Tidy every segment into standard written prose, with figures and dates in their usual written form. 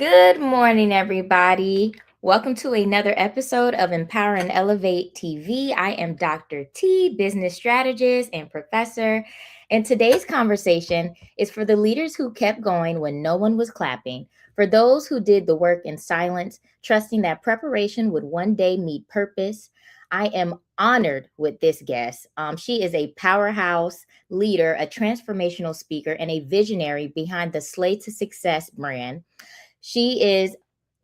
Good morning, everybody. Welcome to another episode of Empower and Elevate TV. I am Dr. T, business strategist and professor. And today's conversation is for the leaders who kept going when no one was clapping, for those who did the work in silence, trusting that preparation would one day meet purpose. I am honored with this guest. She is a powerhouse leader, a transformational speaker, and a visionary behind the Slay to Success brand. She is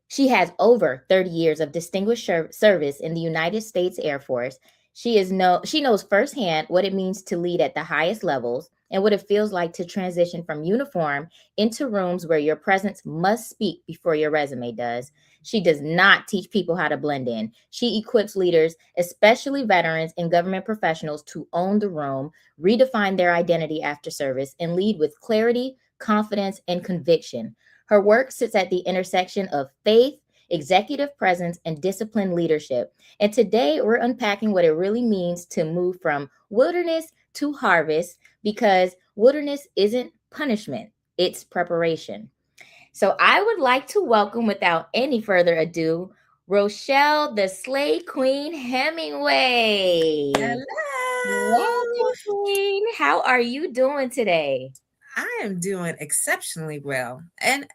she has over 30 years of distinguished service in the United States Air Force. She knows firsthand what it means to lead at the highest levels and what it feels like to transition from uniform into rooms where your presence must speak before your resume does. She does not teach people how to blend in. She equips leaders, especially veterans and government professionals, to own the room, redefine their identity after service, and lead with clarity, confidence, and conviction. Her work sits at the intersection of faith, executive presence, and disciplined leadership. And today we're unpacking what it really means to move from wilderness to harvest, because wilderness isn't punishment, it's preparation. So I would like to welcome, without any further ado, Rochelle, the Slay Queen Hemmingway. Hello. Welcome, Queen. How are you doing today? I am doing exceptionally well. And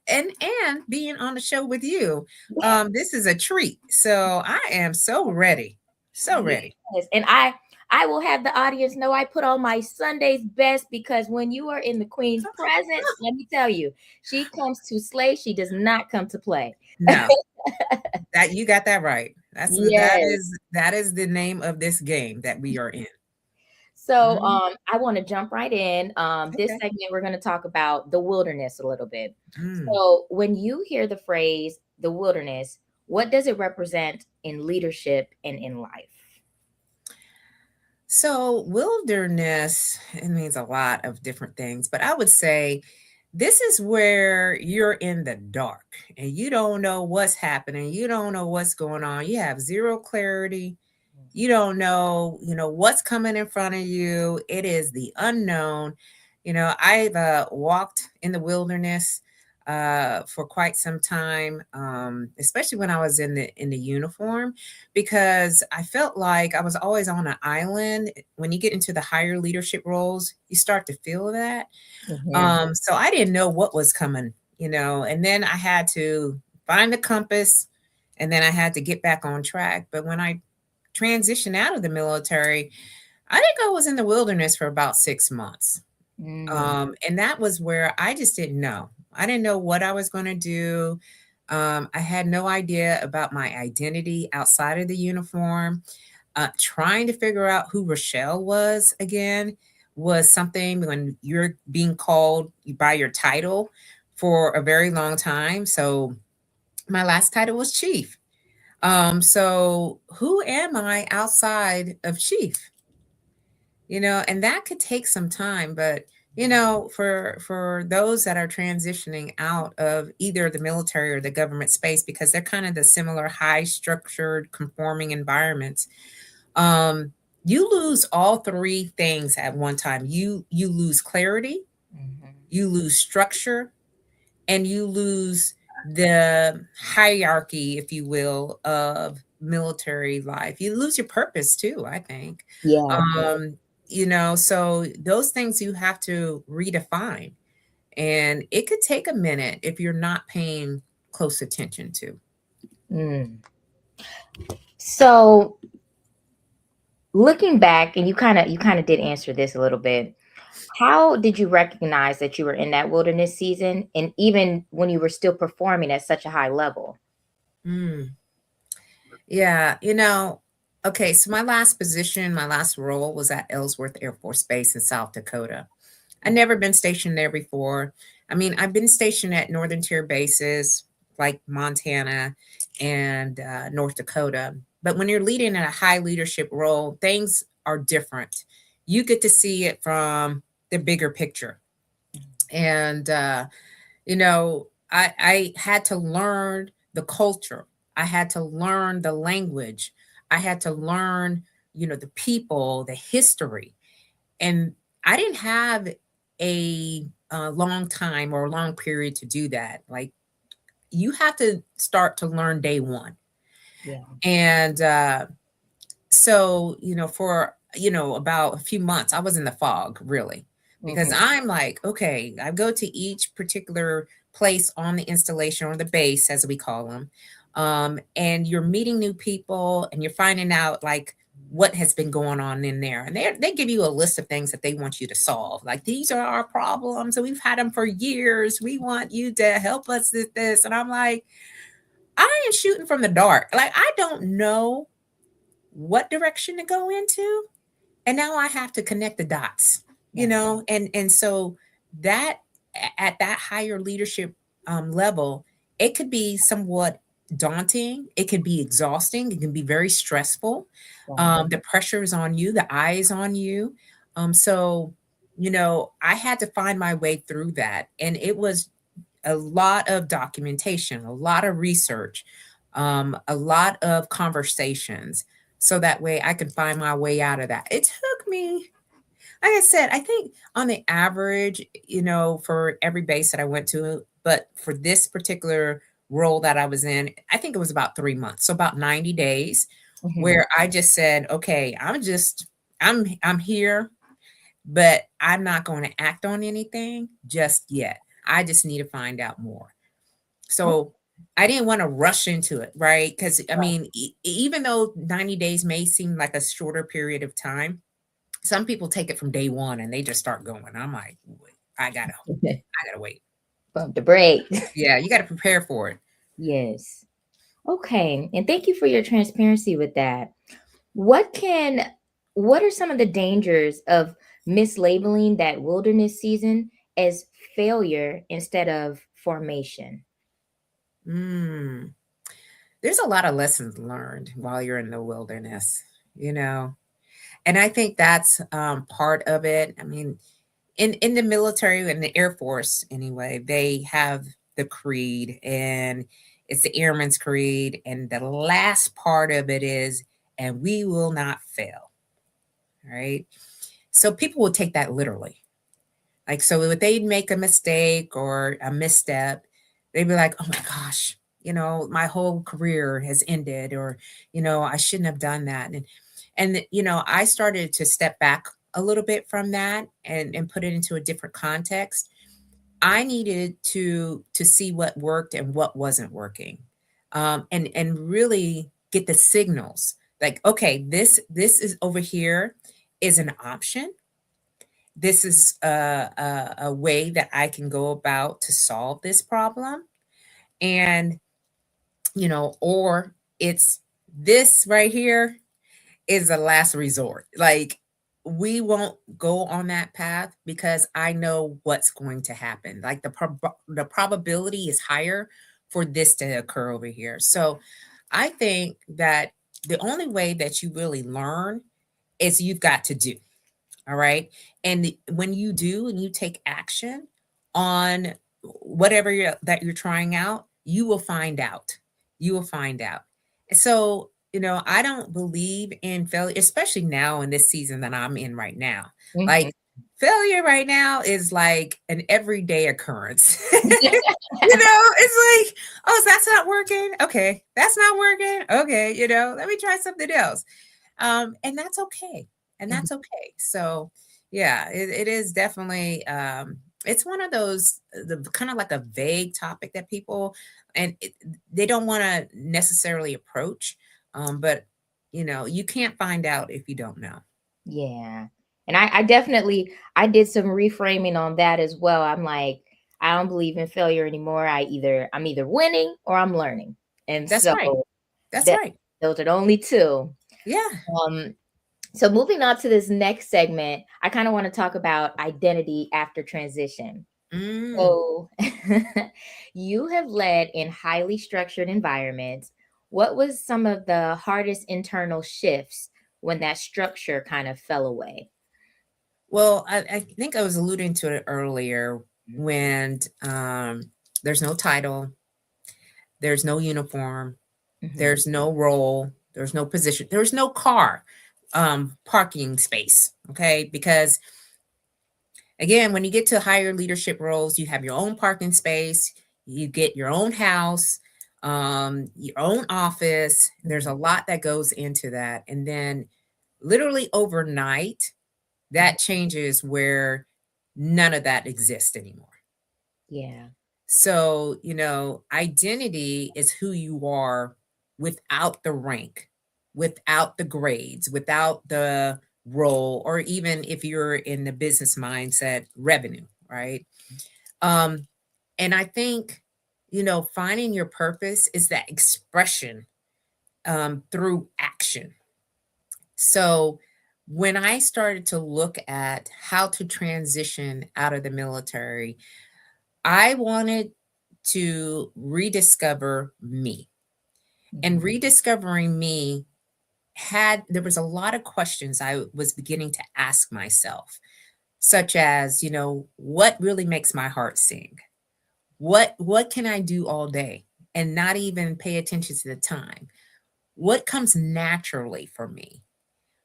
being on the show with you. This is a treat. So I am so ready. So ready. Yes, and I will have the audience know I put on my Sunday's best, because when you are in the Queen's presence, let me tell you, she comes to slay. She does not come to play. No, that you got that right. That's that Yes. is that is the name of this game that we are in. So Mhm. I want to jump right in. This Okay. segment, we're going to talk about the wilderness a little bit. Mm. So when you hear the phrase the wilderness, what does it represent in leadership and in life? So wilderness, it means a lot of different things, but I would say this is where you're in the dark and you don't know what's happening. You don't know what's going on. You have zero clarity. You don't know, what's coming in front of you. It is the unknown. I've walked in the wilderness for quite some time, especially when I was in the uniform, because I felt like I was always on an island. When you get into the higher leadership roles, you start to feel that. Mhm. So I didn't know what was coming, and then I had to find the compass, and then I had to get back on track. But when I transitioned out of the military, I think I was in the wilderness for about 6 months. Mm. And that was where I just didn't know. I didn't know what I was going to do. I had no idea about my identity outside of the uniform. Trying to figure out who Rochelle was again was something when you're being called by your title for a very long time. So my last title was chief. So who am I outside of chief? And that could take some time, but for those that are transitioning out of either the military or the government space, because they're kind of the similar high structured conforming environments, um, you lose all three things at one time. You lose clarity, Mhm. you lose structure, and you lose the hierarchy, if you will, of military life. You lose your purpose too, I think. Yeah. Um, so those things you have to redefine. And it could take a minute if you're not paying close attention to. Mm. So looking back, and you kind of did answer this a little bit. How did you recognize that you were in that wilderness season, and even when you were still performing at such a high level? Mm. Yeah, okay, so my last position, my last role was at Ellsworth Air Force Base in South Dakota. I'd never been stationed there before. I mean, I've been stationed at Northern Tier bases like Montana and North Dakota. But when you're leading in a high leadership role, things are different. You get to see it from the bigger picture. And, I had to learn the culture, I had to learn the language, I had to learn, the people, the history. And I didn't have a long time or a long period to do that. Like you have to start to learn day one. Yeah. And so, for, about a few months, I was in the fog, really, because Mm-hmm. I'm like, okay, I go to each particular place on the installation, or the base, as we call them. And you're meeting new people, and you're finding out like what has been going on in there. And they give you a list of things that they want you to solve. Like, these are our problems, and we've had them for years. We want you to help us with this. And I'm like, I am shooting from the dark. Like, I don't know what direction to go into, and now I have to connect the dots, Right. and so that, at that higher leadership level, it could be somewhat daunting, it could be exhausting, it can be very stressful. Right. The pressure is on you, the eye is on you. So I had to find my way through that, and it was a lot of documentation, a lot of research, a lot of conversations, so that way I could find my way out of that. It took me, like I said, I think on the average, for every base that I went to, but for this particular role that I was in, I think it was about 3 months, so about 90 days, Mm-hmm. where I just said, okay, I'm here, but I'm not going to act on anything just yet. I just need to find out more. Oh, So I didn't want to rush into it, right? Because I right. mean, even though 90 days may seem like a shorter period of time, some people take it from day one and they just start going. I'm like, "Wait, I gotta wait. Bump the break. Yeah, you got to prepare for it. Yes. Okay. And thank you for your transparency with that. What can what are some of the dangers of mislabeling that wilderness season as failure instead of formation? Mm. There's a lot of lessons learned while you're in the wilderness, you know, and I think that's part of it. I mean, in the military and the Air Force anyway, they have the creed, and it's the Airman's Creed, and the last part of it is, and we will not fail, right? So people will take that literally. Like, so if they'd make a mistake or a misstep, they'd be like, oh my gosh, my whole career has ended, or, I shouldn't have done that. And I started to step back a little bit from that, and put it into a different context. I needed to see what worked and what wasn't working, and really get the signals. Like, okay, this is over here is an option. This is a way that I can go about to solve this problem, and or it's this right here is a last resort. Like, we won't go on that path because I know what's going to happen. Like, the probability is higher for this to occur over here. So I think that the only way that you really learn is you've got to do. All right. And when you do and you take action on whatever you're trying out, you will find out. You will find out. So, I don't believe in failure, especially now in this season that I'm in right now. Mhm. Like, failure right now is like an everyday occurrence. It's like, oh, that's not working. Okay. That's not working. Okay. Let me try something else. And that's okay. And Mhm. that's okay. So, yeah, it is definitely, it's one of those, the kind of like a vague topic that people, and they don't want to necessarily approach. But you can't find out if you don't know. Yeah. And I definitely I did some reframing on that as well. I'm like, I don't believe in failure anymore. I'm either winning or I'm learning. And That's so right. That's that right. those are the only two. Yeah. Um, so moving on to this next segment, I kind of want to talk about identity after transition. Mm. So you have led in highly structured environments. What was some of the hardest internal shifts when that structure kind of fell away? Well, I think I was alluding to it earlier, when there's no title, there's no uniform, Hmm. there's no role, there's no position, there's no car parking space. Okay. Because again, when you get to higher leadership roles, you have your own parking space, You get your own house, your own office. There's a Mhm. lot that goes into that. And then literally overnight, that changes where none of that exists anymore. Yeah. So, identity is who you are without the rank, without the grades, without the role, or even if you're in the business mindset, revenue, right? Um, and I think, finding your purpose is that expression through action. So when I started to look at how to transition out of the military, I wanted to rediscover me. And Mhm. rediscovering me there was a lot of questions I was beginning to ask myself, such as, what really makes my heart sing? What can I do all day and not even pay attention to the time? What comes naturally for me?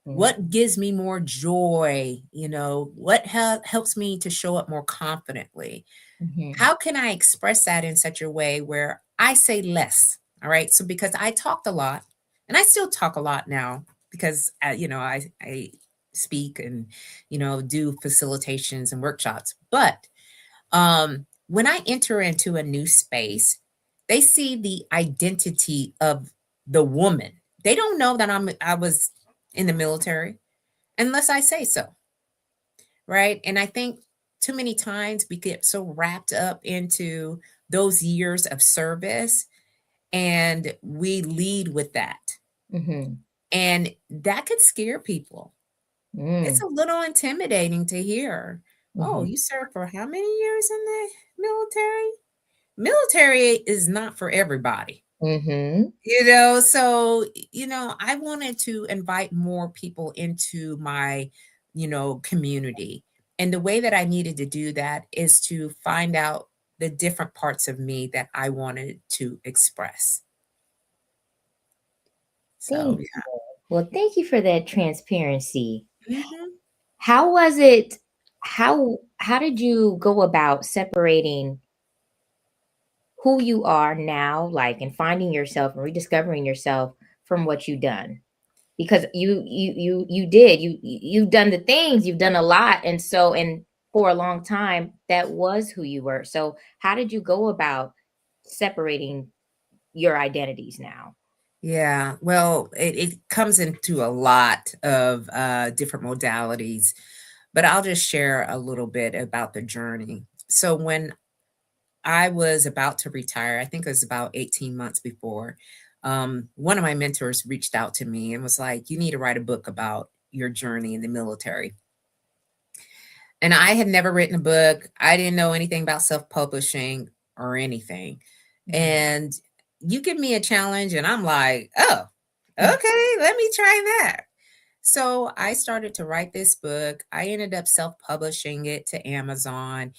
Mhm. What gives me more joy? What helps me to show up more confidently? Mhm. How can I express that in such a way where I say less? All right. So, because I talked a lot and I still talk a lot now because, I speak and, do facilitations and workshops. But when I enter into a new space, they see the identity of the woman. They don't know that I was in the military unless I say so, right? And I think too many times we get so wrapped up into those years of service and we lead with that. Mhm. And that could scare people. It's Mm. a little intimidating to hear. Oh, Mhm. you served for how many years in the military? Military is not for everybody. Mhm. So, I wanted to invite more people into my, community. And the way that I needed to do that is to find out the different parts of me that I wanted to express. So, Thank you. Well, thank you for that transparency. yeah. Mhm. How was it how did you go about separating who you are now, like, and finding yourself and rediscovering yourself from what you've done? Because you've done the things, you've done a lot, and so and for a long time that was who you were. So how did you go about separating your identities now? Yeah, well, it comes into a lot of different modalities, but I'll just share a little bit about the journey. So, when I was about to retire, I think it was about 18 months before, one of my mentors reached out to me and was like, "You need to write a book about your journey in the military." And I had never written a book. I didn't know anything about self-publishing or anything. Mhm. And you give me a challenge, and I'm like, "Oh, okay, let me try that." So I started to write this book. I ended up self-publishing it to Amazon.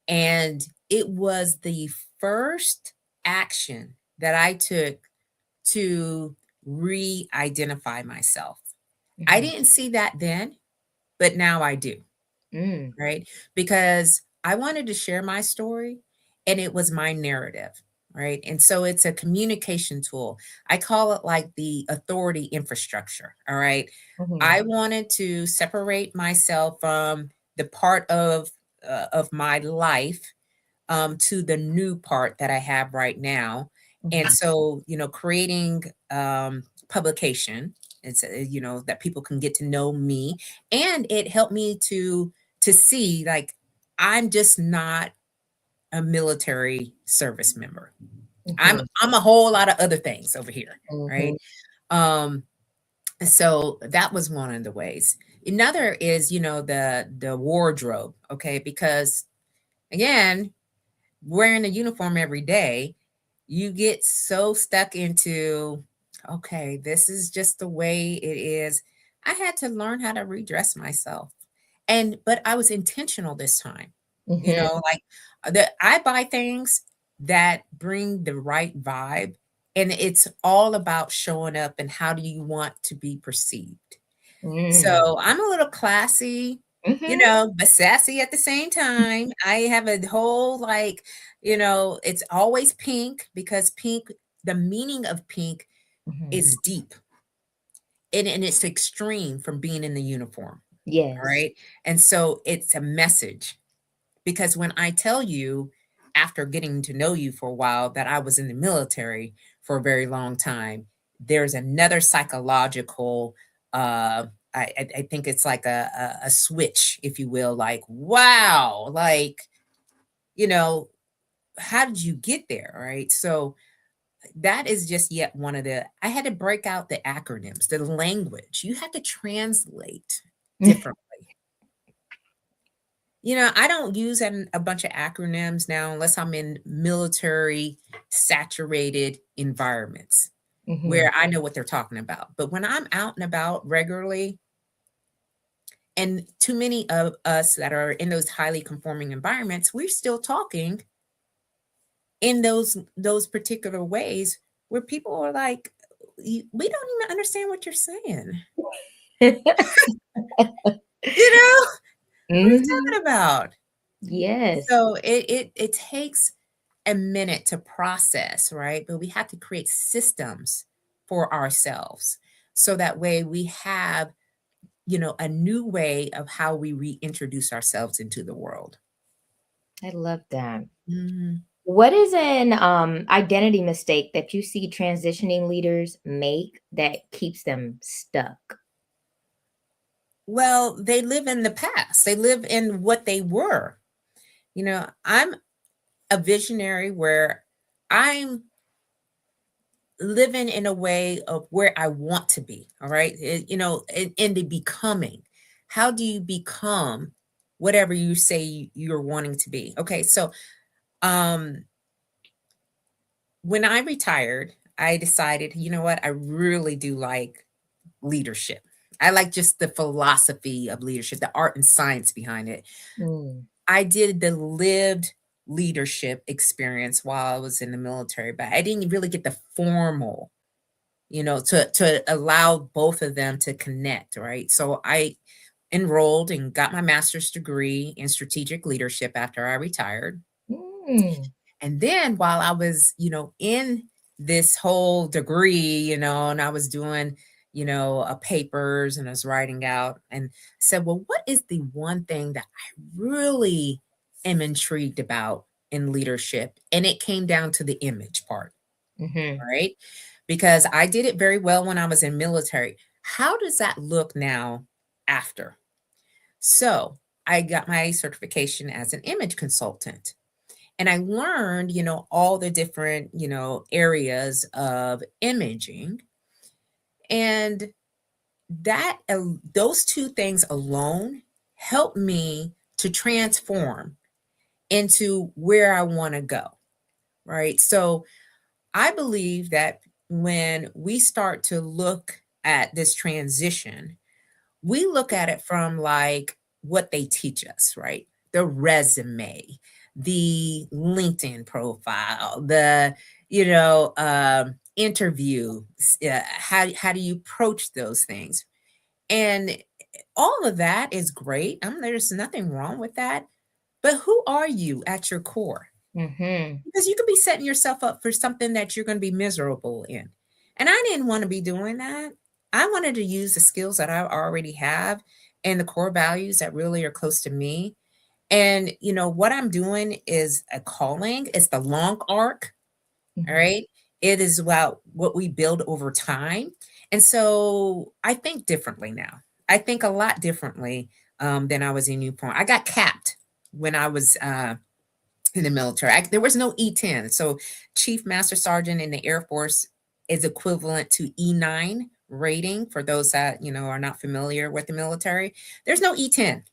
And it was the first action that I took to re identify myself. I Mhm. didn't see that then, but now I do, Mm. right? Because I wanted to share my story and it was my narrative, right? And so it's a communication tool. I call it like the authority infrastructure, all right? Mhm. I wanted to separate myself from the part of my life to the new part that I have right now. And Mhm. so, creating publication, it's that people can get to know me, and it helped me to see like I'm just not a military service member. I'm Mhm. I'm a whole lot of other things over here, right? Mhm. Um, so that was one of the ways. Another is, the wardrobe, okay? Because again, wearing a uniform every day, you get so stuck into, okay, this is just the way it is. I had to learn how to redress myself. But I was intentional this time. Mhm. Like I buy things that bring the right vibe, and it's all about showing up and how do you want to be perceived. Mm. So I'm a little classy. Mhm. but sassy at the same time. I have a whole like, it's always pink because pink, the meaning of pink Mhm. is deep and it's extreme from being in the uniform. All Yes. right. And so it's a message because when I tell you after getting to know you for a while that I was in the military for a very long time, there's another psychological I think it's like a switch, if you will, like, wow, like, you know, how did you get there? Right. So that is just yet one of the I had to break out the acronyms, the language. You had to translate differently. I don't use a bunch of acronyms now unless I'm in military saturated environments Mhm. where I know what they're talking about. But when I'm out and about regularly, and too many of us that are in those highly conforming environments, we're still talking in those particular ways where people are like, We don't even understand what you're saying." You know, what are you Mhm. talking about? Yes. So it takes a minute to process, right? But we have to create systems for ourselves so that way we have, a new way of how we reintroduce ourselves into the world. I love that. Mhm. What is an identity mistake that you see transitioning leaders make that keeps them stuck? Well, they live in the past. They live in what they were. I'm a visionary where I'm living in a way of where I want to be. All right. In the becoming. How do you become whatever you say you're wanting to be? Okay. So, um, when I retired, I decided, you know what? I really do like leadership. I like just the philosophy of leadership, the art and science behind it. Mm. I did the lived leadership experience while I was in the military, but I didn't really get the formal, to allow both of them to connect, right? So I enrolled and got my master's degree in strategic leadership after I retired. Mm. And then while I was, in this whole degree, and I was doing, papers and I was writing out and said, well, what is the one thing that I really am intrigued about in leadership? And it came down to the image part, Mhm. right? Because I did it very well when I was in military. How does that look now after? So I got my certification as an image consultant. And I learned, all the different, areas of imaging. And those two things alone helped me to transform into where I want to go. Right. So I believe that when we start to look at this transition, we look at it from like what they teach us, right? The resume, the LinkedIn profile, the interview. How do you approach those things? And all of that is great. There's nothing wrong with that. But who are you at your core? Mhm. Because you could be setting yourself up for something that you're going to be miserable in. And I didn't want to be doing that. I wanted to use the skills that I already have and the core values that really are close to me. And what I'm doing is a calling. It's the long arc. All Mhm. right. It is about what we build over time. And so I think differently now. I think a lot differently than I was in Newport. I got capped when I was in the military. There was no E10. So Chief Master Sergeant in the Air Force is equivalent to E9 rating for those that, are not familiar with the military. There's no E10.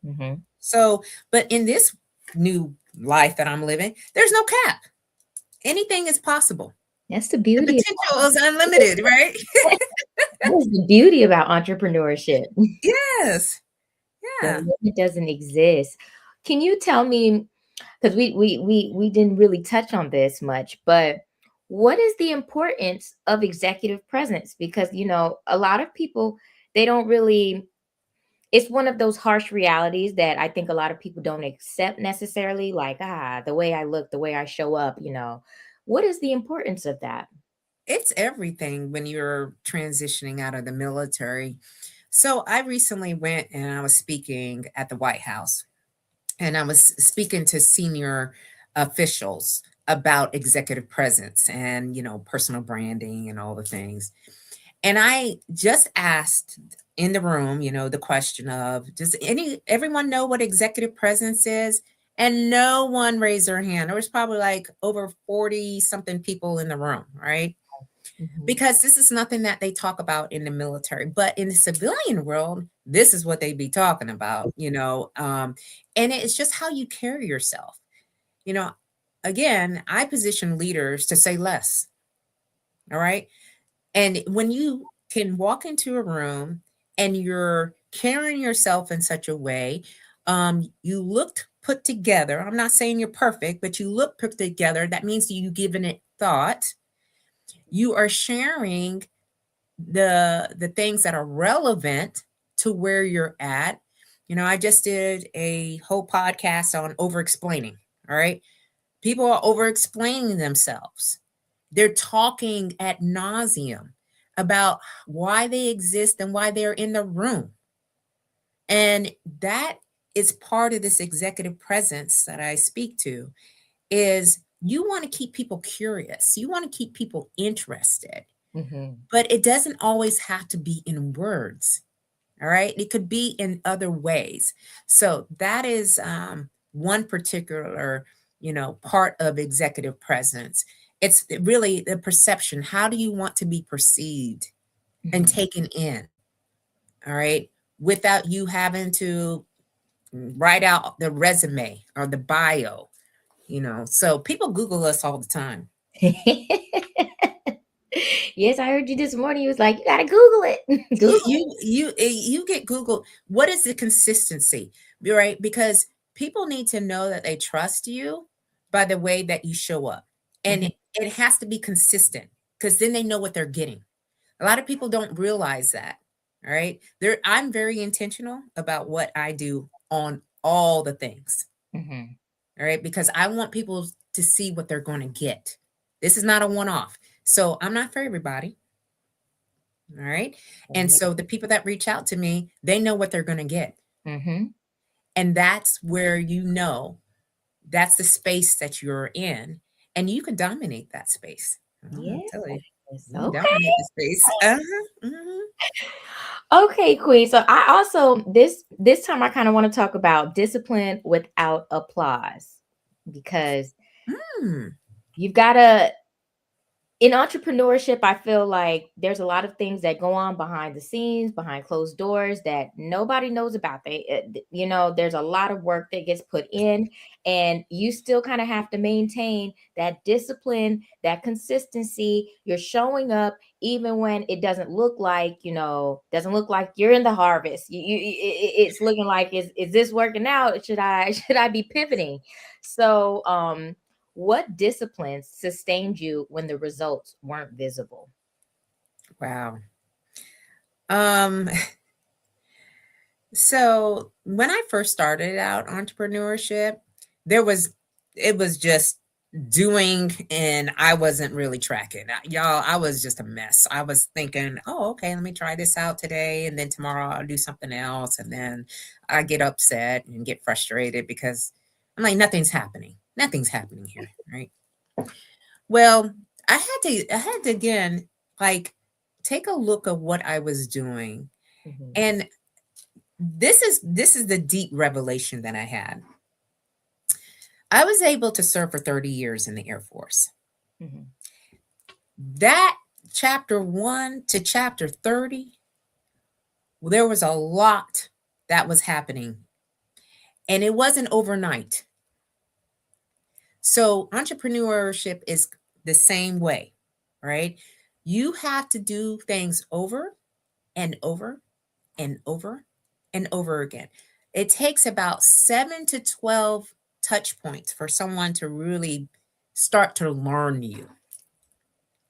Mhm. So, but in this new life that I'm living, there's no cap. Anything is possible. That's the The beauty. potential is unlimited, right? That's the beauty about entrepreneurship. Yes. The Yeah. limit doesn't exist. Can you tell me, because we didn't really touch on this much, but what is the importance of executive presence? Because a lot of people, they don't really it's one of those harsh realities that I think a lot of people don't accept necessarily, like, the way I look, the way I show up, What is the importance of that? It's everything when you're transitioning out of the military. So I recently went and I was speaking at the White House, and I was speaking to senior officials about executive presence and, personal branding and all the things. And I just asked in the room, the question of, does everyone know what executive presence is? And no one raised their hand. There was probably like over 40 something people in the room, right? Mhm. Because this is nothing that they talk about in the military, but in the civilian world, this is what they be talking about, and it's just how you carry yourself. You know, again, I position leaders to say less. All right. And when you can walk into a room and you're carrying yourself in such a way, you look put together. I'm not saying you're perfect, but you look put together. That means you've given it thought. You are sharing the things that are relevant to where you're at. I just did a whole podcast on over explaining. All right. People are over explaining themselves. They're talking ad nauseum about why they exist and why they're in the room. And that is part of this executive presence that I speak to, is you want to keep people curious. You want to keep people interested, Mhm. but it doesn't always have to be in words. All right. It could be in other ways. So that is one particular, part of executive presence. It's really the perception. How do you want to be perceived and Mhm. taken in? All right. Without you having to write out the resume or the bio, So people Google us all the time. Yes, I heard you this morning. You was like, you gotta Google it. you Google you you you get Google. What is the consistency, right? Because people need to know that they trust you by the way that you show up, it. and Mhm. it has to be consistent, because then they know what they're getting. A lot of people don't realize that. All right, I'm very intentional about what I do on all the things. Mhm. All right, because I want people to see what they're going to get. This is not a one-off, so I'm not for everybody. All right. And Amen. so the people that reach out to me, they know what they're going to get. Mhm. And that's where, that's the space that you're in. And you can dominate that space. I'll Yes. tell you, you can Okay. dominate the space. Uh-huh. Mhm. Okay, Queen. So I also this time I kind of want to talk about discipline without applause, because Mm. you've got to, in entrepreneurship, I feel like there's a lot of things that go on behind the scenes, behind closed doors, that nobody knows about. There's a lot of work that gets put in, and you still kind of have to maintain that discipline, that consistency. You're showing up even when it doesn't look like you're in the harvest. It's looking like, is this working out? Should I should I be pivoting? So, what disciplines sustained you when the results weren't visible? Wow. Um, so when I first started out entrepreneurship, there was it was just doing, and I wasn't really tracking. Y'all, I was just a mess. I was thinking, oh, okay, let me try this out today, and then tomorrow I'll do something else, and then I get upset and get frustrated because I'm like, nothing's happening. Nothing's happening here, right? Well, I had to again, like, take a look at what I was doing. Mhm. And this is the deep revelation that I had. I was able to serve for 30 years in the Air Force. Mhm. That chapter 1 to chapter 30, there was a lot that was happening, and it wasn't overnight. So entrepreneurship is the same way, right? You have to do things over and over and over and over again. It takes about 7 to 12 touch points for someone to really start to learn you,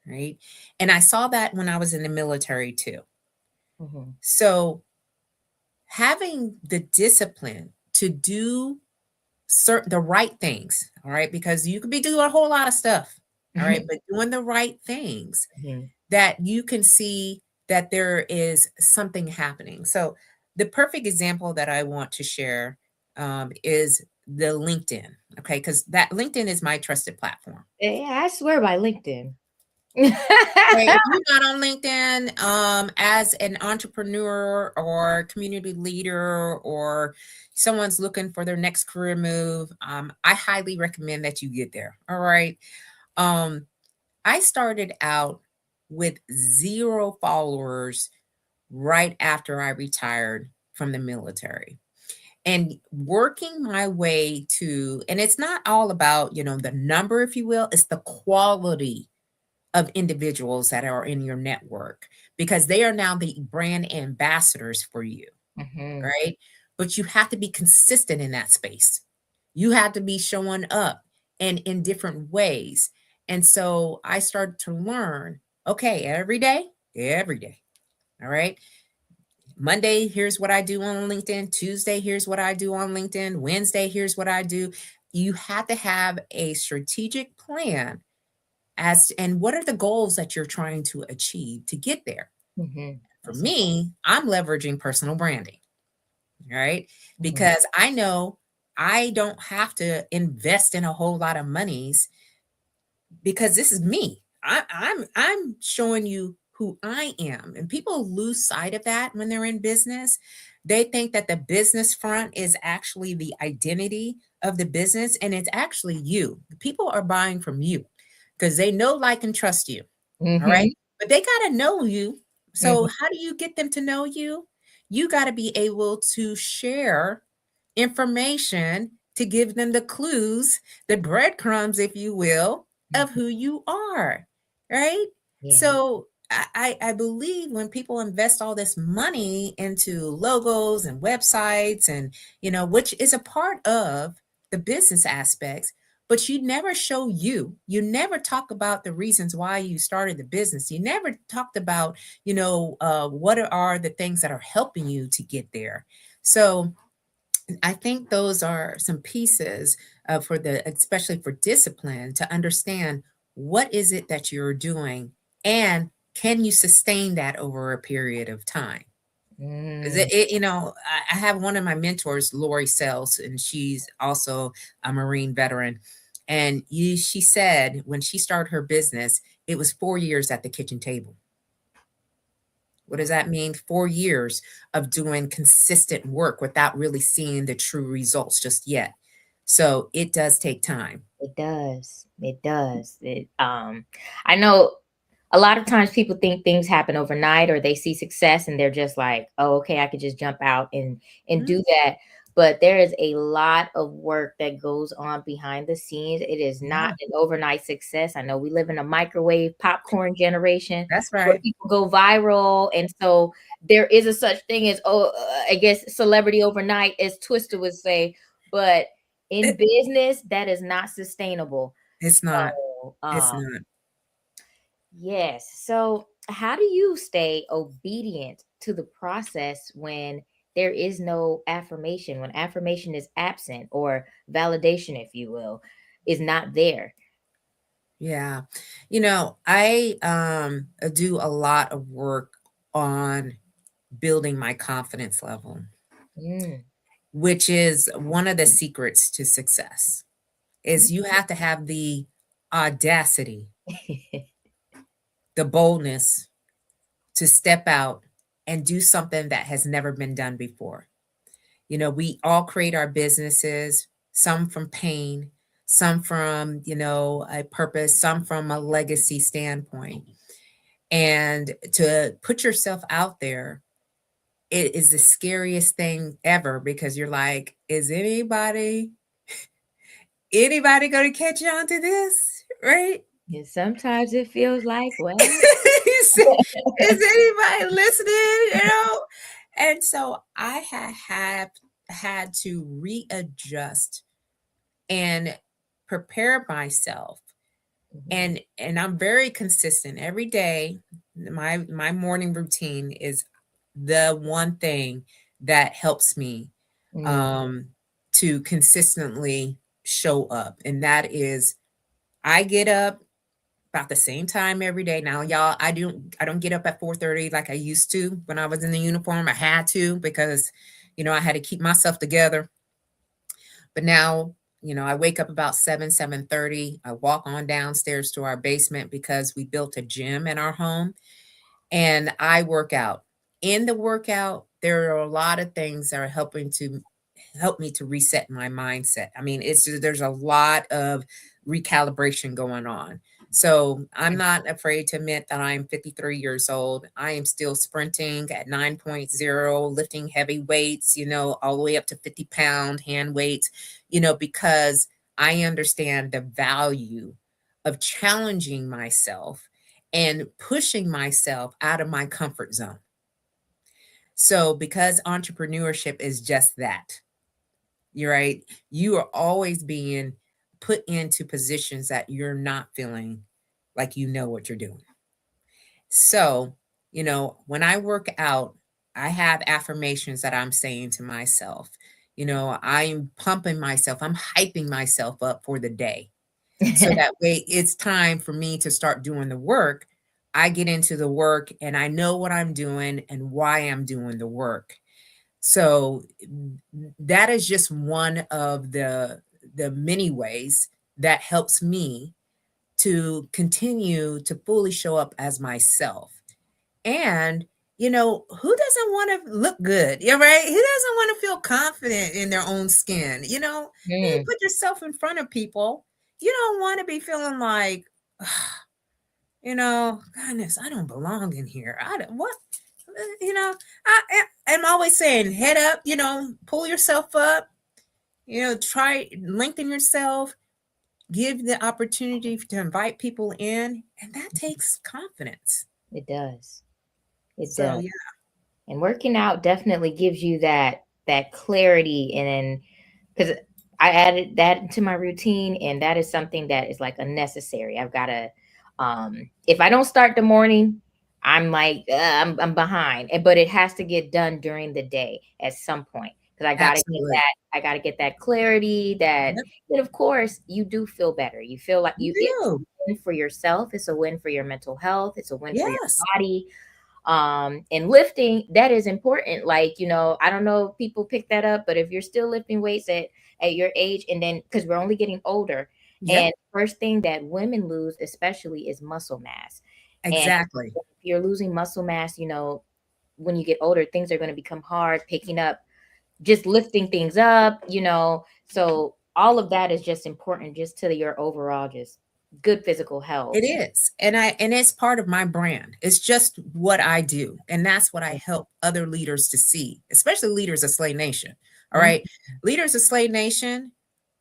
right? And I saw that when I was in the military too. Mhm. So having the discipline to do the right things, all right? Because you could be doing a whole lot of stuff, all right, but doing the right things Mhm. that you can see that there is something happening. So the perfect example that I want to share is the LinkedIn, okay? Because that LinkedIn is my trusted platform. Yeah, I swear by LinkedIn. Okay, if you're not on LinkedIn, as an entrepreneur or community leader or someone's looking for their next career move, I highly recommend that you get there. All right. Um, I started out with 0 followers right after I retired from the military. And working my way to, and it's not all about, the number, if you will, it's the quality of individuals that are in your network because they are now the brand ambassadors for you, Mhm. right? But you have to be consistent in that space. You have to be showing up and in different ways. And so I started to learn, okay, every day. All right. Monday, here's what I do on LinkedIn. Tuesday, here's what I do on LinkedIn. Wednesday, here's what I do. You have to have a strategic plan and what are the goals that you're trying to achieve to get there. Mhm. For That's important. me, I'm leveraging personal branding, right? Mhm. Because I know I don't have to invest in a whole lot of monies because this is me. I'm showing you who I am. And people lose sight of that when they're in business. They think that the business front is actually the identity of the business, and it's actually you. People are buying from you because they know, like, and trust you. All right. Mhm. But they got to know you. So, Mhm. how do you get them to know you? You got to be able to share information to give them the clues, the breadcrumbs, if you will, of Mhm. who you are. Right. Yeah. So, I believe when people invest all this money into logos and websites and, which is a part of the business aspects, but you never show you. You never talk about the reasons why you started the business. You never talked about, what are the things that are helping you to get there. So I think those are some pieces especially for discipline, to understand what is it that you're doing and can you sustain that over a period of time? 'Cause Mm. I have one of my mentors, Lori Sells, and she's also a Marine veteran. And she said when she started her business, it was 4 years at the kitchen table. What does that mean? 4 years of doing consistent work without really seeing the true results just yet. So it does take time. It does. It does. I know a lot of times people think things happen overnight or they see success and they're just like, "Oh, okay, I could just jump out and Mhm. do that." But there is a lot of work that goes on behind the scenes. It is not Yeah, an overnight success. I know we live in a microwave popcorn generation that's where right. people go viral, and so there is a such thing as, I guess celebrity overnight, as Twister would say, but in It, business, that is not sustainable. it's not. So, It's not. yes. So, how do you stay obedient to the process when there is no affirmation, when affirmation is absent, or validation, if you will, is not there? Yeah. I do a lot of work on building my confidence level, Mm. which is one of the secrets to success. Is you have to have the audacity, the boldness to step out and do something that has never been done before. We all create our businesses, some from pain, some from, a purpose, some from a legacy standpoint. And to put yourself out there, it is the scariest thing ever because you're like, is anybody going to catch on to this? Right? And sometimes it feels like, well, Is anybody listening? And so have had to readjust and prepare myself. mhm, And I'm very consistent every day. My morning routine is the one thing that helps me Mm. um, to consistently show up. And that is, I get up about the same time every day. Now, y'all, I don't get up at 4:30 like I used to when I was in the uniform. I had to because, I had to keep myself together. But now, I wake up about 7:30. I walk on downstairs to our basement because we built a gym in our home, and I work out. In the workout, there are a lot of things that are helping to help me to reset my mindset. I mean, there's a lot of recalibration going on. So I'm not afraid to admit that I'm 53 years old. I am still sprinting at 9.0, lifting heavy weights, all the way up to 50-pound hand weights, because I understand the value of challenging myself and pushing myself out of my comfort zone. So, because entrepreneurship is just that, you're right. You are always being put into positions that you're not feeling like you know what you're doing. So, when I work out, I have affirmations that I'm saying to myself. I'm pumping myself, I'm hyping myself up for the day. So that way it's time for me to start doing the work. I get into the work and I know what I'm doing and why I'm doing the work. So that is just one of the many ways that helps me to continue to fully show up as myself. And who doesn't want to look good? You're right. Who doesn't want to feel confident in their own skin? When you Mm. put yourself in front of people, you don't want to be feeling like, goodness, I don't belong in here. I don't what I'm always saying, head up, pull yourself up, try lengthen yourself, give the opportunity to invite people in, and that takes confidence. It does. It So does. yeah, And working out definitely gives you that clarity, and because I added that to my routine, and that is something that is like unnecessary. I've got to, if I don't start the morning, I'm like I'm behind, but it has to get done during the day at some point because absolutely. I got to get that clarity. That Yep, then of course you do feel better. You feel like you it's a do. win for yourself. It's a win for your mental health. It's a win for your Yes, body. And lifting, that is important. Like, I don't know if people pick that up, but if you're still lifting weights at your age, and then because we're only getting older, yep, and first thing that women lose especially is muscle mass. And exactly. if you're losing muscle mass, when you get older, things are going to become hard picking up, just lifting things up, so all of that is just important just to your overall just good physical health. It is. And it's part of my brand. It's just what I do. And that's what I help other leaders to see, especially leaders of Slave Nation. All Mhm. right. Leaders of Slave Nation,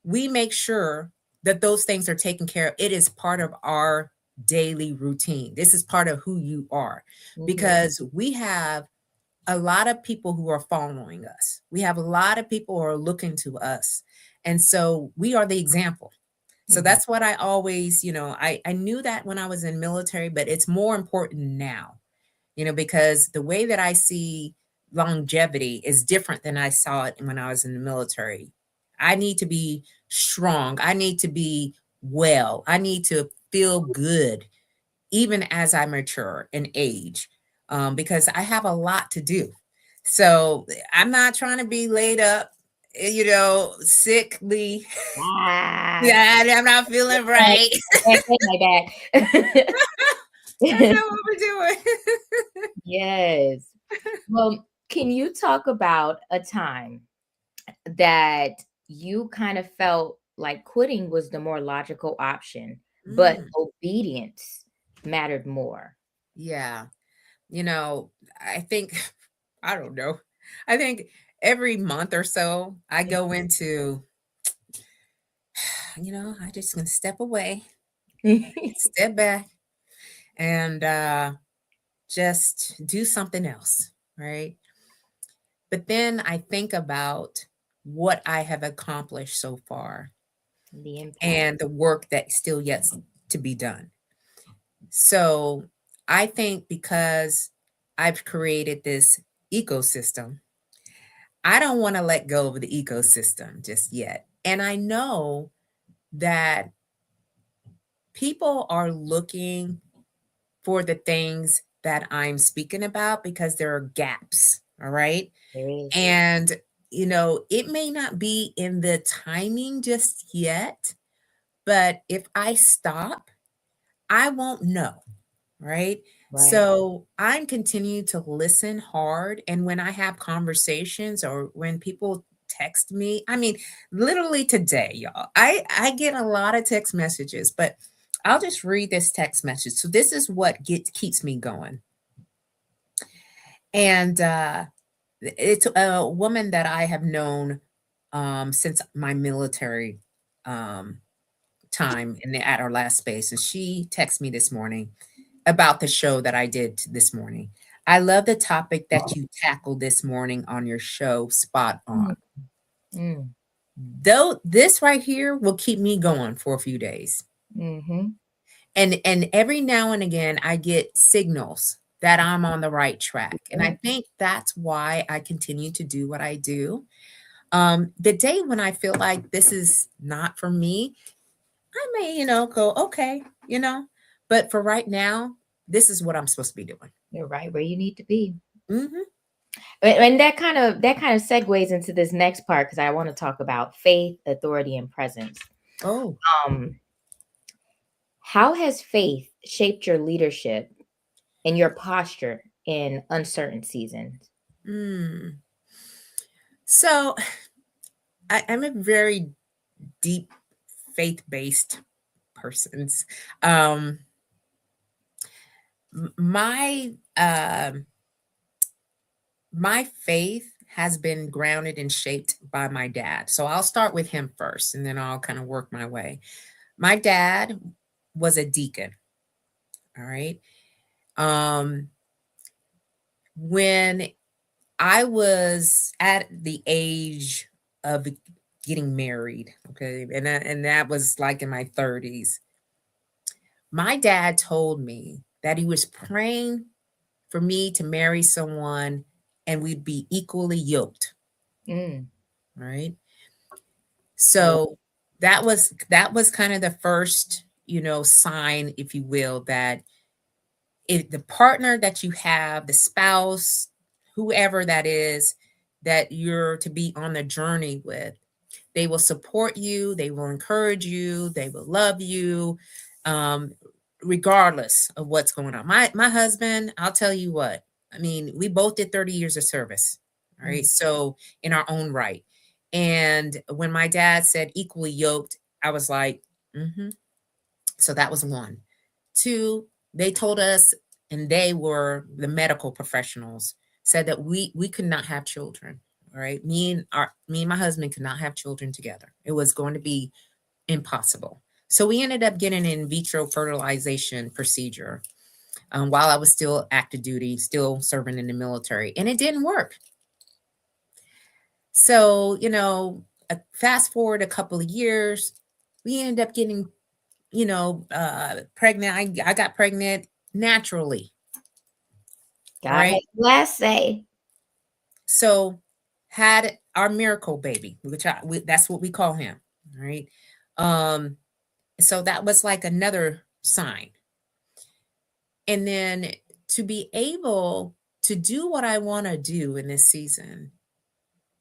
we make sure that those things are taken care of. It is part of our daily routine. This is part of who you are Mhm. because we have a lot of people who are following us. We have a lot of people who are looking to us. And so we are the example. So Mhm. that's what I always, I knew that when I was in military, but it's more important now, because the way that I see longevity is different than I saw it when I was in the military. I need to be strong. I need to be well. I need to feel good even as I mature and age, because I have a lot to do. So I'm not trying to be laid up, sickly. Ah, Yeah, I'm not feeling my right. back, my back. That's not what we're doing. Yes. Well, can you talk about a time that you kind of felt like quitting was the more logical option, but Mm, obedience mattered more? yeah. You know, I think, I don't know. I think every month or so, I go into, I just gonna step away, step back, and just do something else, right? But then I think about what I have accomplished so far The impact. and the work that still yet to be done. So I think because I've created this ecosystem, I don't want to let go of the ecosystem just yet. And I know that people are looking for the things that I'm speaking about because there are gaps. All right. There is. And, it may not be in the timing just yet, but if I stop, I won't know. Right. Right. So I'm continuing to listen hard. And when I have conversations or when people text me, I mean, literally today, y'all, I get a lot of text messages, but I'll just read this text message. So this is what keeps me going. And it's a woman that I have known since my military um, time at our last space. And she texted me this morning about the show that I did this morning. I love the topic that you tackled this morning on your show, Spot On. Mm, mm, Though this right here will keep me going for a few days. mm-hmm. And every now and again I get signals that I'm on the right track. And I think that's why I continue to do what I do. The day when I feel like this is not for me, I may, go, okay, you know, but for right now, this is what I'm supposed to be doing. You're right where you need to be. Hmm. And that kind of segues into this next part because I want to talk about faith, authority, and presence. Oh, Um, how has faith shaped your leadership and your posture in uncertain seasons? mm. So I'm a very deep faith-based person. Um, my my faith has been grounded and shaped by my dad. So I'll start with him first, and then I'll kind of work my way. My dad was a deacon. All right. Um, when I was at the age of getting married, okay, and that was like in my 30s. My dad told me that he was praying for me to marry someone and we'd be equally yoked, Mm, right? yeah. So that was kind of the first, sign, if you will, that if the partner that you have, the spouse, whoever that is, that you're to be on the journey with, they will support you, they will encourage you, they will love you, um, regardless of what's going on. My husband, I'll tell you what, I mean, we both did 30 years of service, all right? Mm, So in our own right. And when my dad said equally yoked, I was like, mm-hmm. So that was one. Two, they told us, and they were the medical professionals, said that we could not have children. All right. Me and my husband could not have children together. It was going to be impossible. So we ended up getting an in vitro fertilization procedure while I was still active duty, still serving in the military, and it didn't work. So, fast forward a couple of years, we ended up getting, pregnant. I got pregnant naturally. All God has right. last say. So had our miracle baby, which that's what we call him. All right. Um, so that was like another sign. And then to be able to do what I want to do in this season,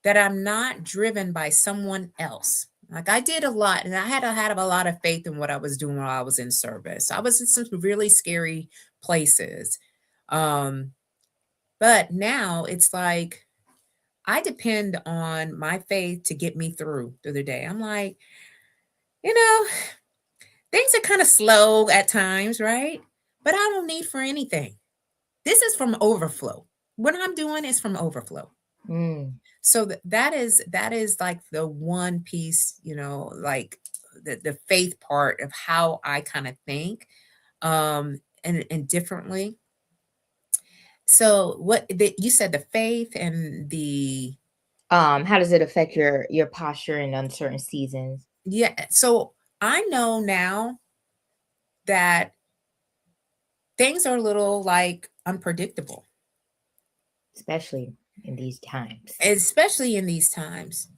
that I'm not driven by someone else. Like I did a lot, and I had a lot of faith in what I was doing while I was in service. I was in some really scary places. Um, but now it's like I depend on my faith to get me through the day. I'm like, you know, things are kind of slow at times, right? But I don't need for anything. This is from overflow. What I'm doing is from overflow. Mm. So that is like the one piece, like the faith part of how I kind of think, and differently. So you said, the faith and the How does it affect your posture in uncertain seasons, yeah. So I know now that things are a little like unpredictable. especially? in these times. especially in these times.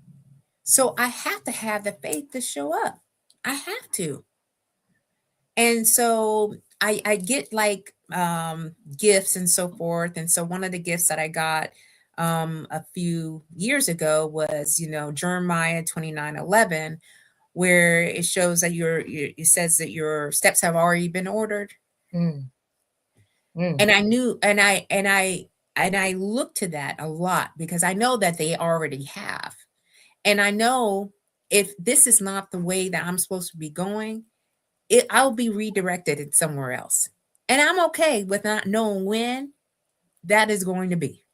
So I have to have the faith to show up. I have to. And so I get like gifts and so forth. And so one of the gifts that I got a few years ago was, Jeremiah 29:11, where it shows that it says that your steps have already been ordered. Mm, mm, And I knew, and I look to that a lot because I know that they already have. And I know if this is not the way that I'm supposed to be going, I'll be redirected it somewhere else. And I'm okay with not knowing when that is going to be.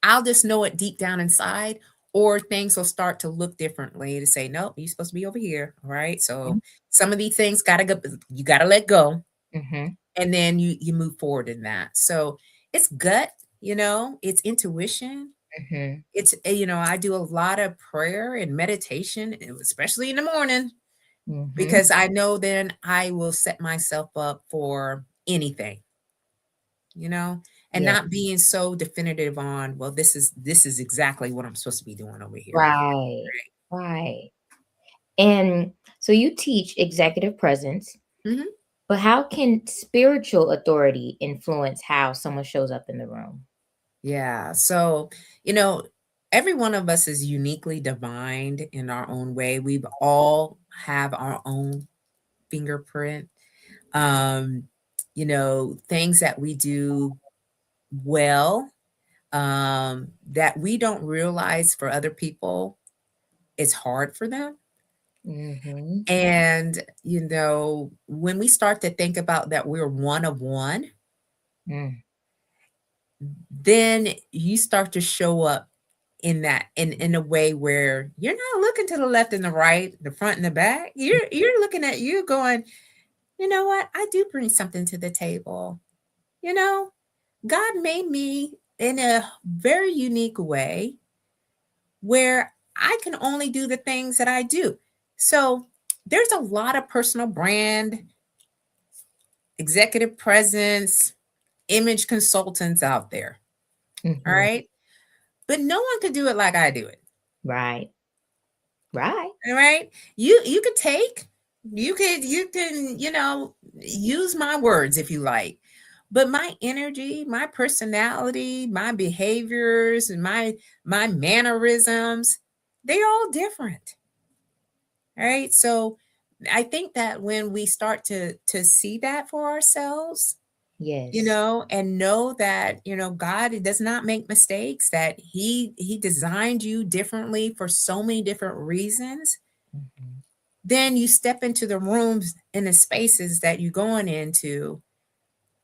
I'll just know it deep down inside, or things will start to look differently to say, nope, you're supposed to be over here. All right. So some of these things gotta go, you gotta let go. mm-hmm, And then you move forward in that. So it's gut, it's intuition. mm-hmm, It's I do a lot of prayer and meditation, especially in the morning, mm-hmm. because I know then I will set myself up for anything, you know, and Yeah. not being so definitive on, well, this is exactly what I'm supposed to be doing over here. Right. Right. And so you teach executive presence, Hmm. but how can spiritual authority influence how someone shows up in the room? Yeah. So, you know, every one of us is uniquely divine in our own way. We've all have our own fingerprint. Um, things that we do well, that we don't realize for other people, it's hard for them. Mm-hmm. And, when we start to think about that we're one of one, Mm, then you start to show up in that in a way where you're not looking to the left and the right, the front and the back. You're looking at you going, you know what? I do bring something to the table. You know, God made me in a very unique way where I can only do the things that I do. So there's a lot of personal brand, executive presence, image consultants out there. All mm-hmm. right. But no one could do it like I do it. Right. Right. All right. You could take, you can, use my words if you like. But my energy, my personality, my behaviors, and my mannerisms, they're all different. All right. So I think that when we start to see that for ourselves, Yes. and know that, God does not make mistakes, that he designed you differently for so many different reasons, Mm-hmm. then you step into the rooms and the spaces that you're going into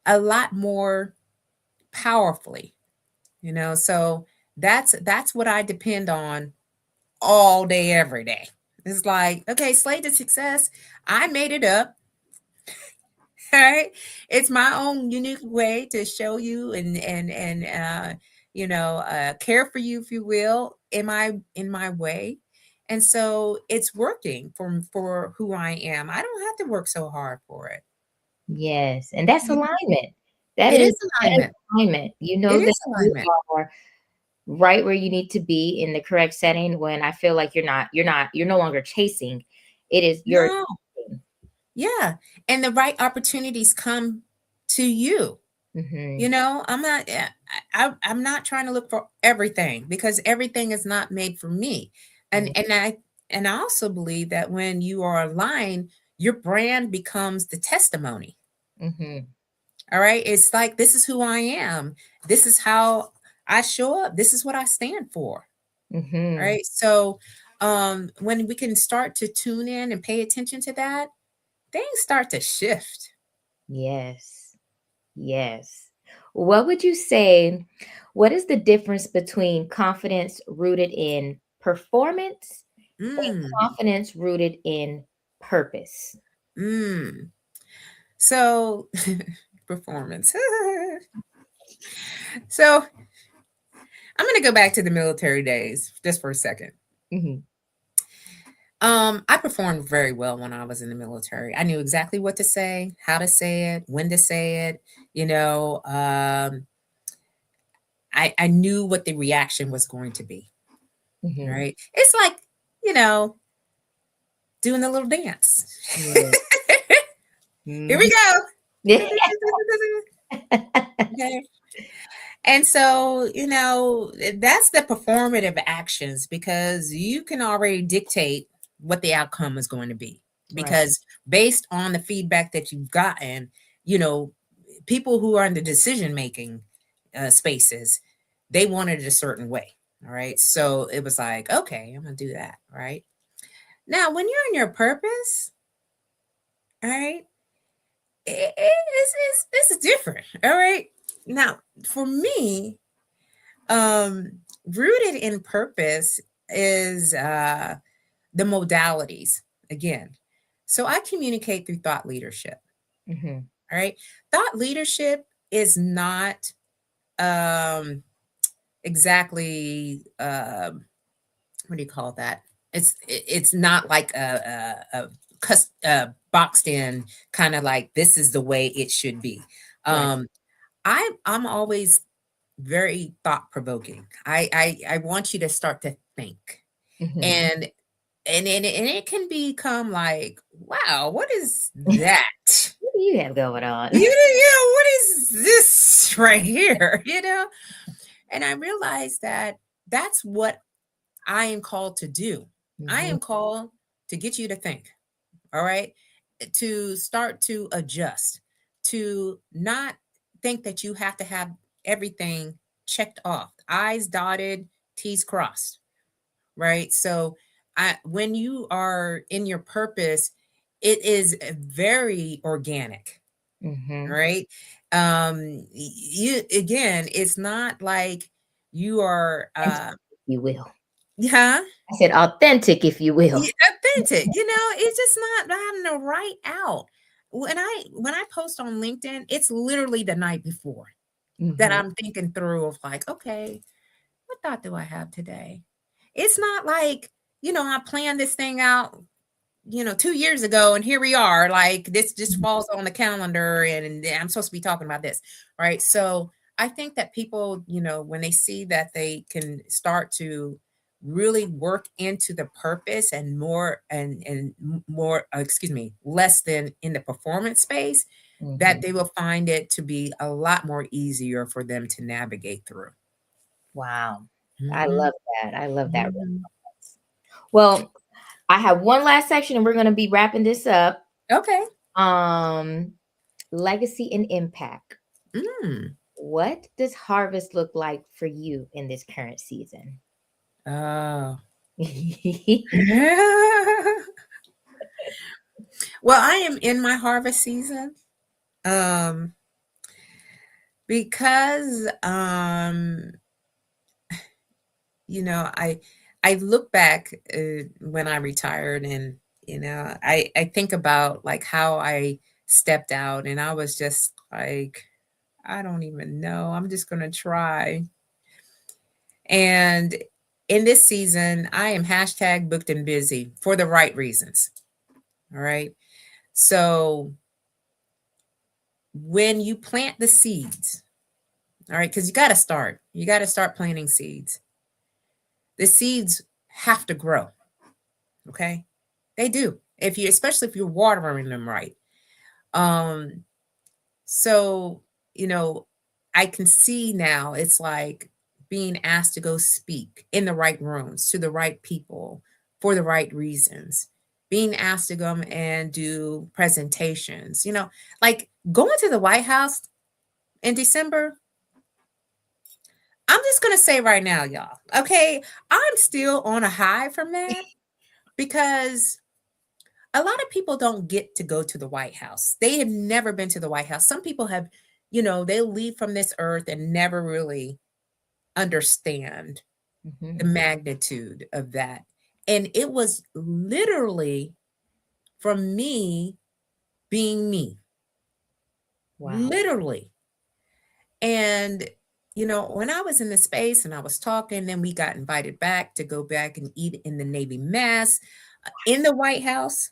a lot more powerfully, so that's what I depend on all day every day. It's like, okay, slate to success, I made it up. Right, it's my own unique way to show you and care for you, if you will, in my way. And so it's working for who I am. I don't have to work so hard for it. Yes. And that's You- alignment. That it is is that is alignment. alignment. You It know that is you alignment. are right where you need to be in the correct setting when I feel like you're no longer chasing. It is you're No, yeah, and the right opportunities come to you. mm-hmm. I'm not. I'm not trying to look for everything, because everything is not made for me. And Mm, and I also believe that when you are aligned, your brand becomes the testimony. mm-hmm. All right, it's like, this is who I am. This is how I show up. This is what I stand for. All Mm-hmm. right. So when we can start to tune in and pay attention to that, things start to shift. Yes. Yes. What would you say? What is the difference between confidence rooted in performance and Mm, confidence rooted in purpose? mm. So performance. So I'm going to go back to the military days just for a second. Mhm, I performed very well when I was in the military. I knew exactly what to say, how to say it, when to say it. You know, I knew what the reaction was going to be. Mm-hmm. Right. It's like, you know, doing a little dance. Yeah. Here we Mhm. go. Okay. And so, that's the performative actions because you can already dictate what the outcome is going to be. Right. Because based on the feedback that you've gotten, you know, people who are in the decision making spaces, they wanted it a certain way. All right. So it was like, okay, I'm going to do that. Right. Now, when you're in your purpose, all right, it's different. All right. Now, for me, um, rooted in purpose is the modalities again. So I communicate through thought leadership. Mm-hmm. All right. Thought leadership is not um, exactly what do you call that? It's not like a boxed in kind of like this is the way it should be. Right. Um, I'm always very thought provoking. I want you to start to think, Mm-hmm. and and it can become like, wow, what is that? What do you have going on? What is this right here? And I realized that that's what I am called to do. I Mm-hmm. am called to get you to think, all right? To start to adjust, to not think that you have to have everything checked off, I's dotted, T's crossed, right? So when you are in your purpose, it is very organic, Mm-hmm. right? You again, it's not like you are Authentic, if you will. yeah. I said authentic, if you will. Authentic, it's just not having the right out. When I post on LinkedIn, it's literally the night before that Mm-hmm. I'm thinking through of like, okay, what thought do I have today? It's not like, I planned this thing out, 2 years ago, and here we are. Like this just falls on the calendar, and I'm supposed to be talking about this, right? So I think that people, when they see that they can start to really work into the purpose and more and more, excuse me, less than in the performance space, that Mm-hmm. they will find it to be a lot more easier for them to navigate through. Wow. I Mhm, love that. I love that. mhm. Well, I have one last section and we're going to be wrapping this up. Okay. Um, legacy and impact. Mm. What does harvest look like for you in this current season? Oh. Well, I am in my harvest season. Um, because I look back when I retired, and I think about like how I stepped out, and I was just like, I don't even know. I'm just gonna try. And in this season, I am hashtag booked and busy for the right reasons. All right. So when you plant the seeds, all right, because you got to start planting seeds. The seeds have to grow. Okay. They do. Especially if you're watering them right. Um, so, you know, I can see now it's like being asked to go speak in the right rooms to the right people for the right reasons. Being asked to go and do presentations, like going to the White House in December. I'm just going to say right now, y'all, okay, I'm still on a high from that because a lot of people don't get to go to the White House. They have never been to the White House. Some people have, they'll leave from this earth and never really understand the Mhm. magnitude of that. And it was literally from me being me, Wow. literally. And, when I was in the space and I was talking, then we got invited back to go back and eat in the Navy mess in the White House.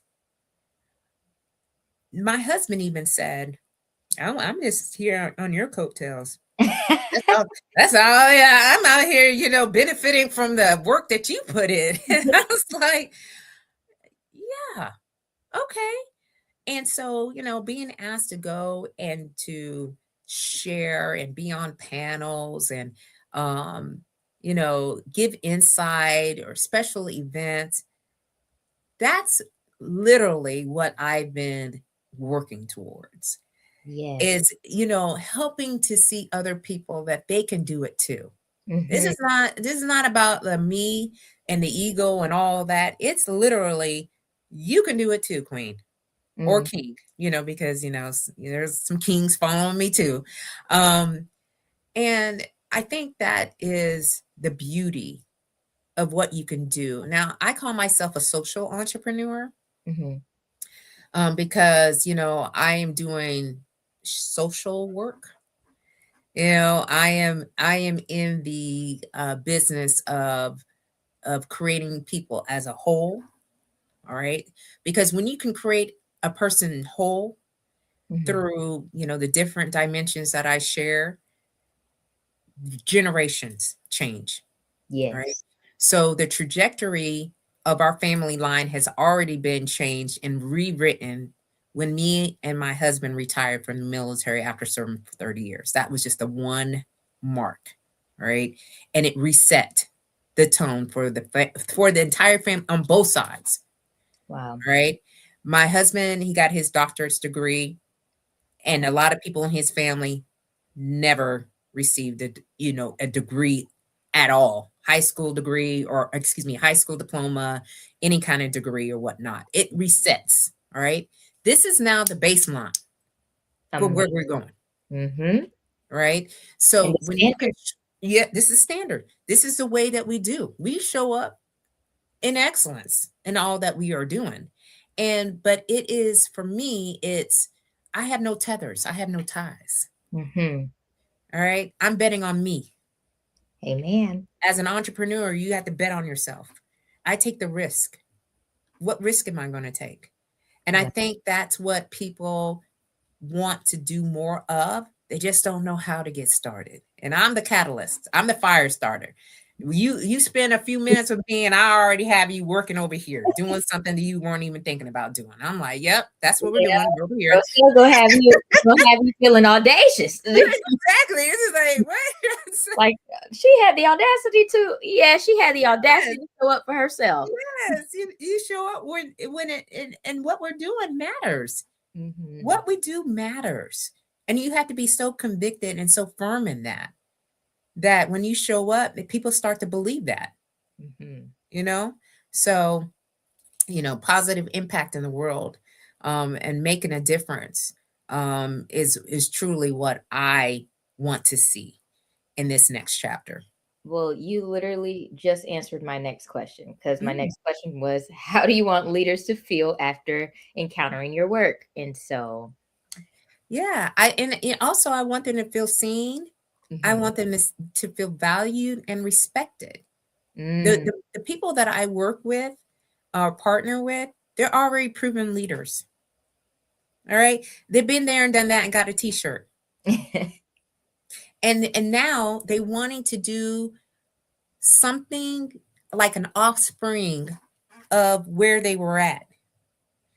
My husband even said, I'm just here on your coattails. that's all. Yeah, I'm out here, benefiting from the work that you put in. And I was like, yeah, okay. And so, being asked to go and to share and be on panels and, give insight or special events, that's literally what I've been working towards Yes. is, helping to see other people that they can do it too. Mm-hmm. This is not about the me and the ego and all that. It's literally you can do it too, queen or Mm-hmm. king, because there's some kings following me too. Um and I think that is the beauty of what you can do. Now, I call myself a social entrepreneur, Mm-hmm. because I am doing social work. I am in the business of creating people as a whole. All right, because when you can create a person whole Mm-hmm. through the different dimensions that I share, generations change. All right, Yes. so the trajectory of our family line has already been changed and rewritten when me and my husband retired from the military after serving for 30 years. That was just the one mark. All right, and it reset the tone for the entire family on both sides. Wow. All right, my husband, he got his doctorate degree, and a lot of people in his family never received a degree at all, high school degree, or excuse me, high school diploma, any kind of degree or whatnot. It resets. All right, this is now the baseline for where we're Amazing. going. Mm-hmm. Right, And so the when you can, standard. yeah, this is standard. This is the way that we show up in excellence in all that we are doing. And but it is, for me, it's, I have no tethers, I have no ties. Mm-hmm. All right, I'm betting on me. Amen. As an entrepreneur, you have to bet on yourself. I take the risk. What risk am I going to take? And I Wow. think that's what people want to do more of. They just don't know how to get started. And I'm the catalyst. I'm the fire starter. You spend a few minutes with me and I already have you working over here doing something that you weren't even thinking about doing. I'm like, yep, that's what we're Yeah. doing over here. Rochelle gonna have you feeling audacious. Exactly. This is like, what? Like she had the audacity to, yeah, she had the Yes, audacity to show up for herself. yes. You show up when it and what we're doing matters. Mm-hmm. What we do matters. And you have to be so convicted and so firm in that when you show up, people start to believe that, Mm-hmm. you know? So, positive impact in the world, and making a difference, is truly what I want to see in this next chapter. Well, you literally just answered my next question, because my Mm, next question was, how do you want leaders to feel after encountering your work? And so, yeah, and also I want them to feel seen. I mm-hmm. want them to feel valued and respected. The, Mm. the the people that I work with or partner with, they're already proven leaders. All right, they've been there and done that and got a T-shirt, and now they wanting to do something like an offspring of where they were at,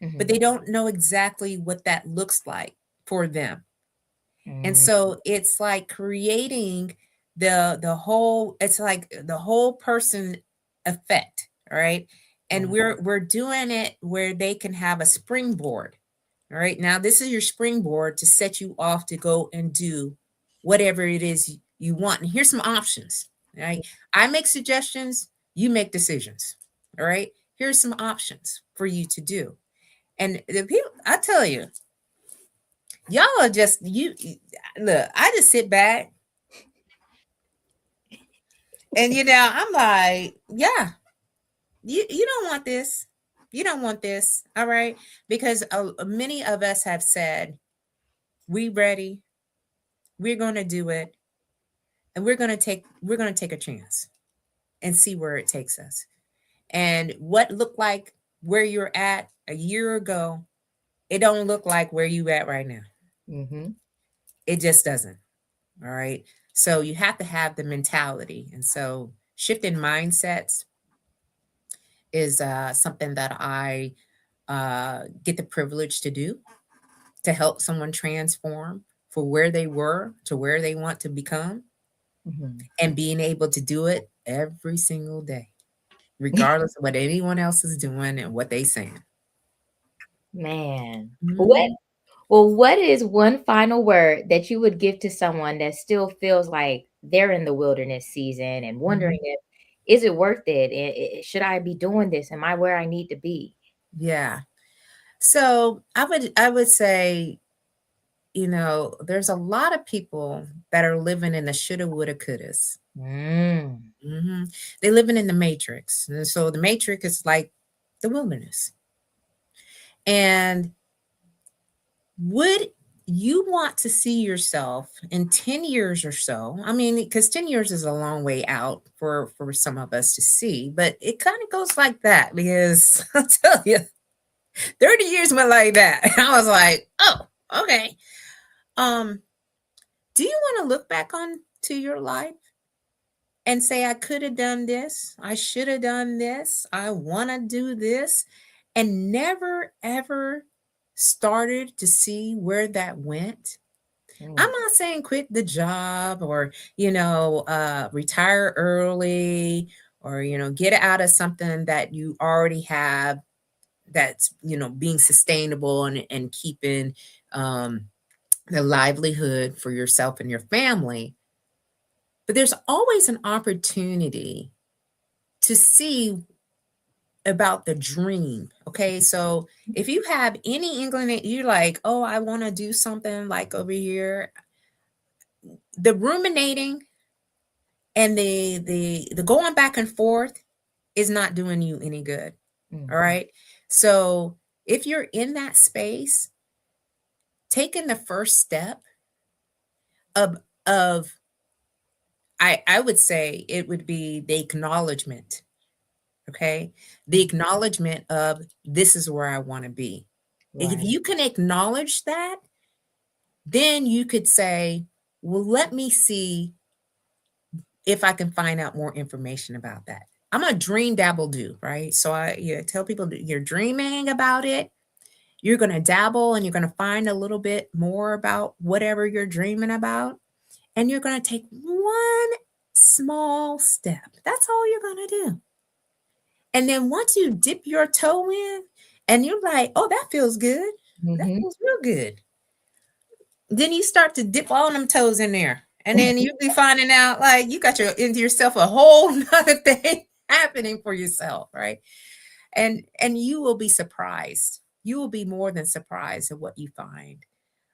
but Mm-hmm. they don't know exactly what that looks like for them. And Mm. so it's like creating the whole, it's like the whole person effect, all right? And Wow. we're doing it where they can have a springboard. All right, now this is your springboard to set you off to go and do whatever it is you want. And here's some options. All right, I make suggestions, you make decisions. All right, here's some options for you to do. And the people, I tell you, y'all are just look, I just sit back and I'm like, yeah, you don't want this. You don't want this. All right, because many of us have said, we ready, we're going to do it, and we're going to take a chance and see where it takes us. And what looked like where you're at a year ago, it don't look like where you at right now. Mm-hmm. It just doesn't. All right, So you have to have the mentality. And so shifting mindsets is something that I get the privilege to do, to help someone transform for where they were to where they want to become, Mhm. and being able to do it every single day, regardless of what anyone else is doing and what they saying. Man. What Mhm. well, what is one final word that you would give to someone that still feels like they're in the wilderness season and wondering Mhm. if is it worth it? Should I be doing this? Am I where I need to be? Yeah. So I would say, there's a lot of people that are living in the shoulda, woulda, couldas. Mm. Hmm. They're living in the matrix, and so the matrix is like the wilderness. And would you want to see yourself in 10 years or so? I mean, because 10 years is a long way out for some of us to see, but it kind of goes like that because I'll tell you, 30 years went like that. I was like, oh, okay. Um, do you want to look back on to your life and say, I could have done this, I should have done this, I want to do this, and never ever started to see where that went? I'm Mm. not saying quit the job or, retire early or, get out of something that you already have that's, being sustainable and keeping um, the livelihood for yourself and your family. But there's always an opportunity to see about the dream. Okay. So if you have any inkling that you're like, oh, I want to do something like over here, the ruminating and the going back and forth is not doing you any good. All Mhm. right. So if you're in that space, taking the first step of of I would say it would be the acknowledgement. Okay. The acknowledgement of this is where I want to be. If Right. you can acknowledge that, then you could say, well, let me see if I can find out more information about that. I'm a dream dabble do, right? So tell people that you're dreaming about it. You're going to dabble and you're going to find a little bit more about whatever you're dreaming about. And you're going to take one small step. That's all you're going to do. And then once you dip your toe in and you're like, oh, that feels good. That Mhm. feels real good. Then you start to dip all them toes in there. And then you'll be finding out like you got into yourself a whole nother thing happening for yourself, right? And you will be surprised. You will be more than surprised at what you find.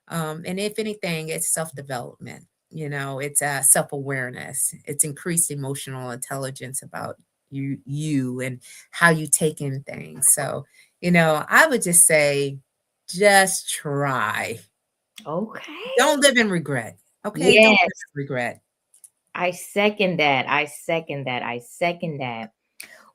And if anything, it's self-development. It's self-awareness. It's increased emotional intelligence about you and how you take in things. So, I would just say, just try. Okay. Don't live in regret. Okay, don't live Yes, in regret. I second that. I second that. I second that.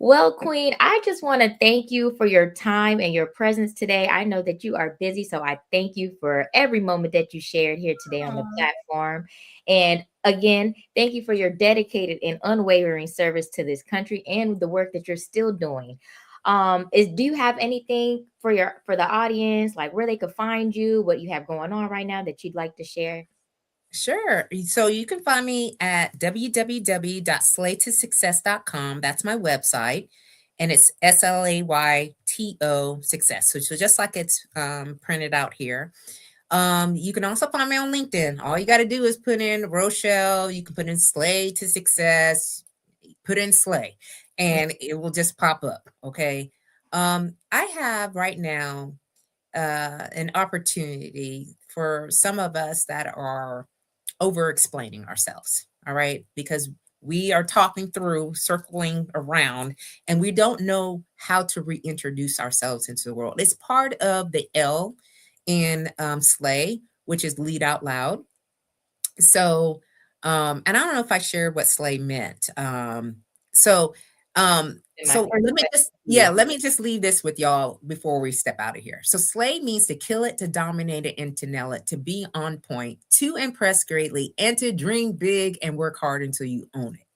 Well, Queen, I just want to thank you for your time and your presence today. I know that you are busy, so I thank you for every moment that you shared here today on the Aw. platform. And again, thank you for your dedicated and unwavering service to this country and the work that you're still doing. Do you have anything for the audience, like where they could find you, what you have going on right now that you'd like to share? Sure. So you can find me at www.slaytosuccess.com. That's my website. And it's SLAYTO success. So just like it's printed out here. You can also find me on LinkedIn. All you got to do is put in Rochelle. You can put in Slay to Success, put in Slay, and it will just pop up. Okay. I have right now an opportunity for some of us that are over explaining ourselves. All right. Because we are talking through, circling around, and we don't know how to reintroduce ourselves into the world. It's part of the L in Slay, which is lead out loud. So, and I don't know if I shared what Slay meant. So, In my So first let me question just to you. let me just leave this with y'all before we step out of here. So slay means to kill it, to dominate it, and to nail it, to be on point, to impress greatly, and to dream big and work hard until you own it.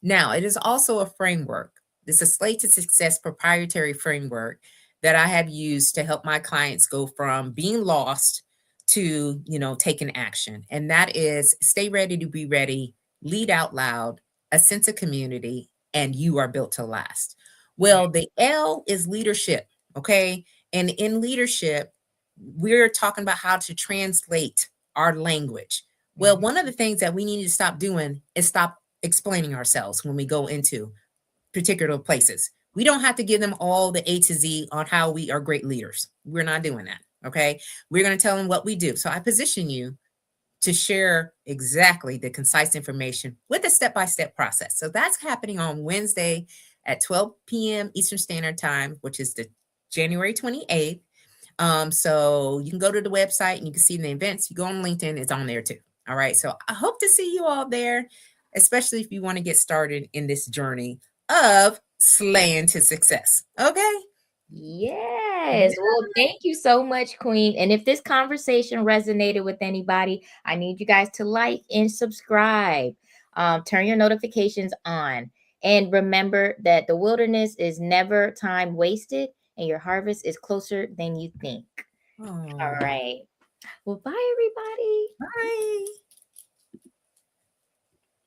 Now, it is also a framework. It's a Slate to Success proprietary framework that I have used to help my clients go from being lost to, taking action. And that is stay ready to be ready, lead out loud, a sense of community, and you are built to last. Well, the L is leadership, okay? And in leadership, we're talking about how to translate our language. Well, Mhm. one of the things that we need to stop doing is stop explaining ourselves when we go into particular places. We don't have to give them all the A to Z on how we are great leaders. We're not doing that. Okay. We're going to tell them what we do. So I position you to share exactly the concise information with a step by step process. So that's happening on Wednesday at 12 p.m. Eastern Standard Time, which is the January 28th. So you can go to the website and you can see the events. You go on LinkedIn, it's on there too. All right. So I hope to see you all there, especially if you want to get started in this journey of slaying to success. Okay. Yes. Well, thank you so much, Queen. And if this conversation resonated with anybody, I need you guys to like and subscribe. Turn your notifications on. And remember that the wilderness is never time wasted and your harvest is closer than you think. All Oh, right. Well, bye, everybody. bye.